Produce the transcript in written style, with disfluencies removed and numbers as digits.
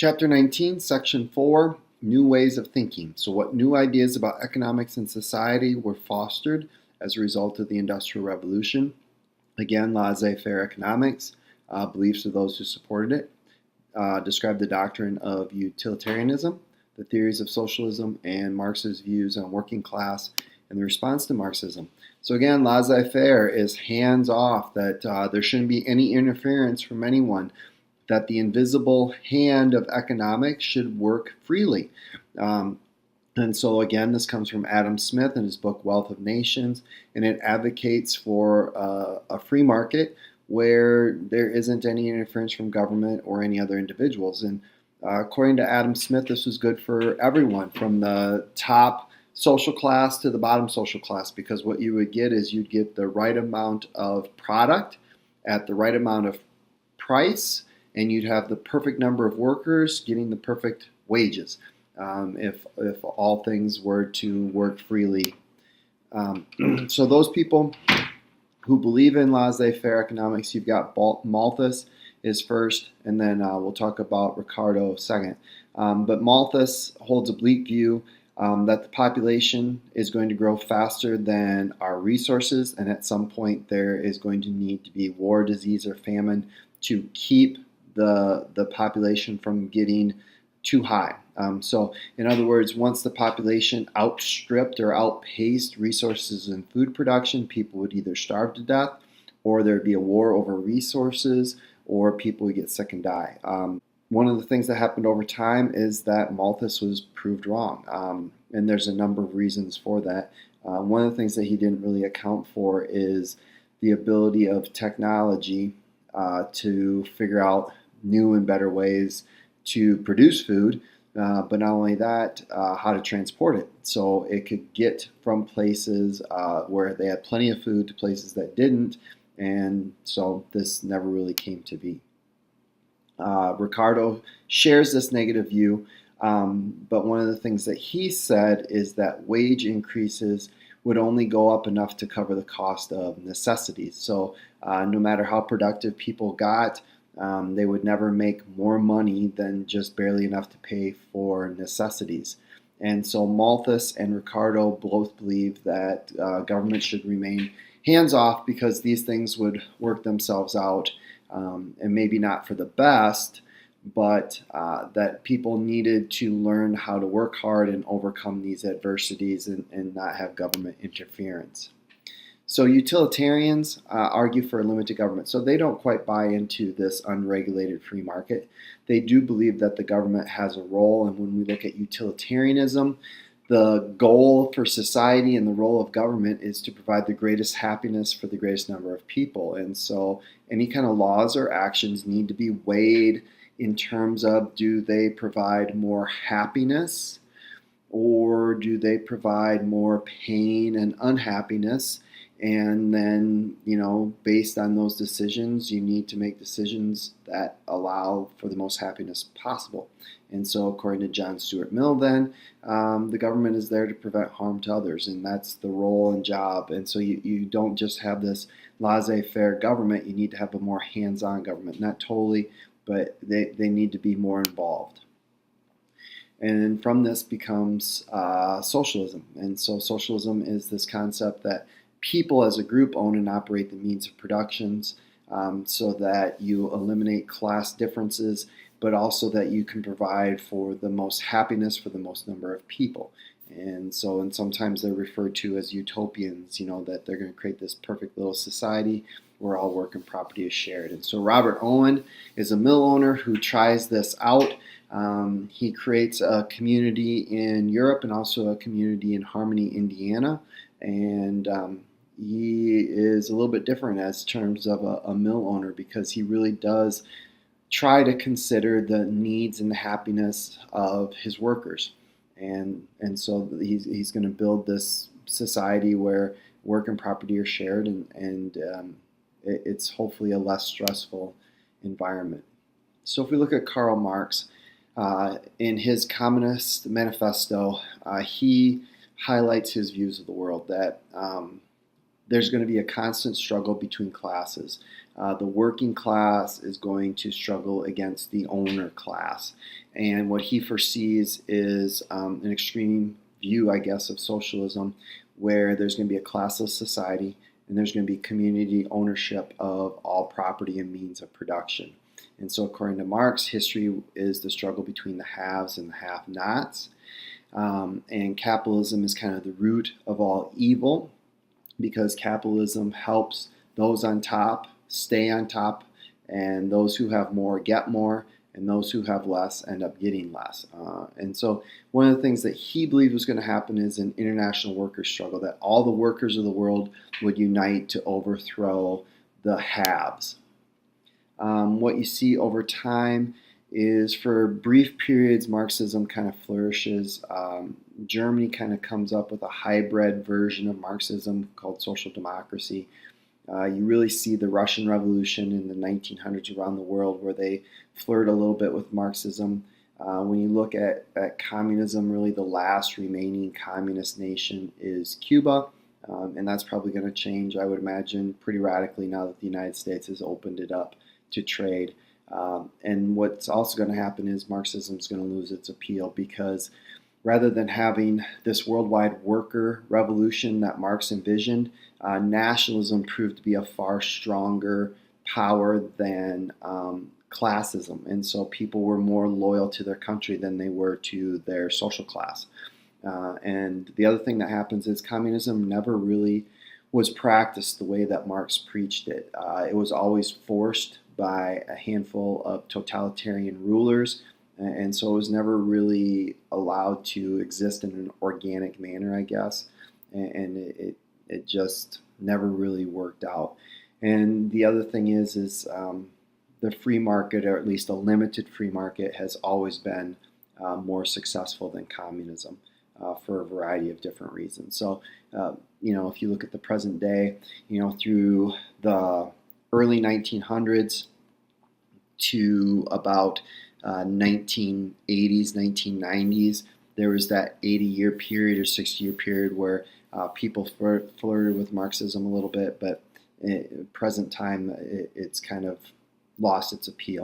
Chapter 19, Section 4, New Ways of Thinking. So what new ideas about economics and society were fostered as a result of the Industrial Revolution? Again, laissez-faire economics, beliefs of those who supported it, describe the doctrine of utilitarianism, the theories of socialism, and Marx's views on working class and the response to Marxism. So again, laissez-faire is hands-off, that there shouldn't be any interference from anyone, that the invisible hand of economics should work freely. And so again, this comes from Adam Smith in his book Wealth of Nations, and it advocates for a free market where there isn't any interference from government or any other individuals. And according to Adam Smith, this was good for everyone, from the top social class to the bottom social class, because what you would get is you'd get the right amount of product at the right amount of price, and you'd have the perfect number of workers getting the perfect wages if all things were to work freely. So those people who believe in laissez-faire economics, you've got Malthus is first, and then we'll talk about Ricardo second. But Malthus holds a bleak view that the population is going to grow faster than our resources, and at some point there is going to need to be war, disease, or famine to keep the population from getting too high. So in other words, once the population outstripped or outpaced resources and food production, people would either starve to death, or there'd be a war over resources, or people would get sick and die. One of the things that happened over time is that Malthus was proved wrong, and there's a number of reasons for that. One of the things that he didn't really account for is the ability of technology to figure out new and better ways to produce food, but not only that, how to transport it. So it could get from places where they had plenty of food to places that didn't, and so this never really came to be. Ricardo shares this negative view, but one of the things that he said is that wage increases would only go up enough to cover the cost of necessities. So no matter how productive people got, they would never make more money than just barely enough to pay for necessities. And so Malthus and Ricardo both believe that government should remain hands-off because these things would work themselves out, and maybe not for the best, but that people needed to learn how to work hard and overcome these adversities and not have government interference. So utilitarians argue for limited government. So they don't quite buy into this unregulated free market. They do believe that the government has a role, and when we look at utilitarianism, the goal for society and the role of government is to provide the greatest happiness for the greatest number of people. And so any kind of laws or actions need to be weighed in terms of, do they provide more happiness, or do they provide more pain and unhappiness? And then, based on those decisions, you need to make decisions that allow for the most happiness possible. And so, according to John Stuart Mill, then, the government is there to prevent harm to others, and that's the role and job. And so you don't just have this laissez-faire government, you need to have a more hands-on government. Not totally, but they need to be more involved. And from this becomes socialism. And so socialism is this concept that people as a group own and operate the means of productions, so that you eliminate class differences, but also that you can provide for the most happiness for the most number of people. And sometimes they're referred to as utopians, that they're going to create this perfect little society where all work and property is shared. And so Robert Owen is a mill owner who tries this out. He creates a community in Europe and also a community in Harmony, Indiana. And he is a little bit different as terms of a mill owner, because he really does try to consider the needs and the happiness of his workers. And so he's going to build this society where work and property are shared, and it's hopefully a less stressful environment. So if we look at Karl Marx, in his Communist Manifesto, he highlights his views of the world, that there's going to be a constant struggle between classes. The working class is going to struggle against the owner class. And what he foresees is an extreme view, I guess, of socialism, where there's going to be a classless society and there's going to be community ownership of all property and means of production. And so, according to Marx, history is the struggle between the haves and the have-nots. And capitalism is kind of the root of all evil, because capitalism helps those on top stay on top, and those who have more get more, and those who have less end up getting less. And so one of the things that he believed was going to happen is an international workers' struggle, that all the workers of the world would unite to overthrow the haves. What you see over time is, for brief periods, Marxism kind of flourishes. Germany kind of comes up with a hybrid version of Marxism called social democracy. You really see the Russian Revolution in the 1900s around the world, where they flirt a little bit with Marxism. When you look at communism, really the last remaining communist nation is Cuba, and that's probably going to change, I would imagine, pretty radically now that the United States has opened it up to trade. And what's also going to happen is Marxism is going to lose its appeal, because rather than having this worldwide worker revolution that Marx envisioned, nationalism proved to be a far stronger power than classism. And so people were more loyal to their country than they were to their social class. And the other thing that happens is communism never really was practiced the way that Marx preached it. It was always forced by a handful of totalitarian rulers, and so it was never really allowed to exist in an organic manner, I guess, and it just never really worked out. And the other thing is the free market, or at least a limited free market, has always been more successful than communism for a variety of different reasons. So, if you look at the present day, through the early 1900s to about 1980s, 1990s, there was that 80-year period or 60-year period where people flirted with Marxism a little bit, but at present time, it's kind of lost its appeal.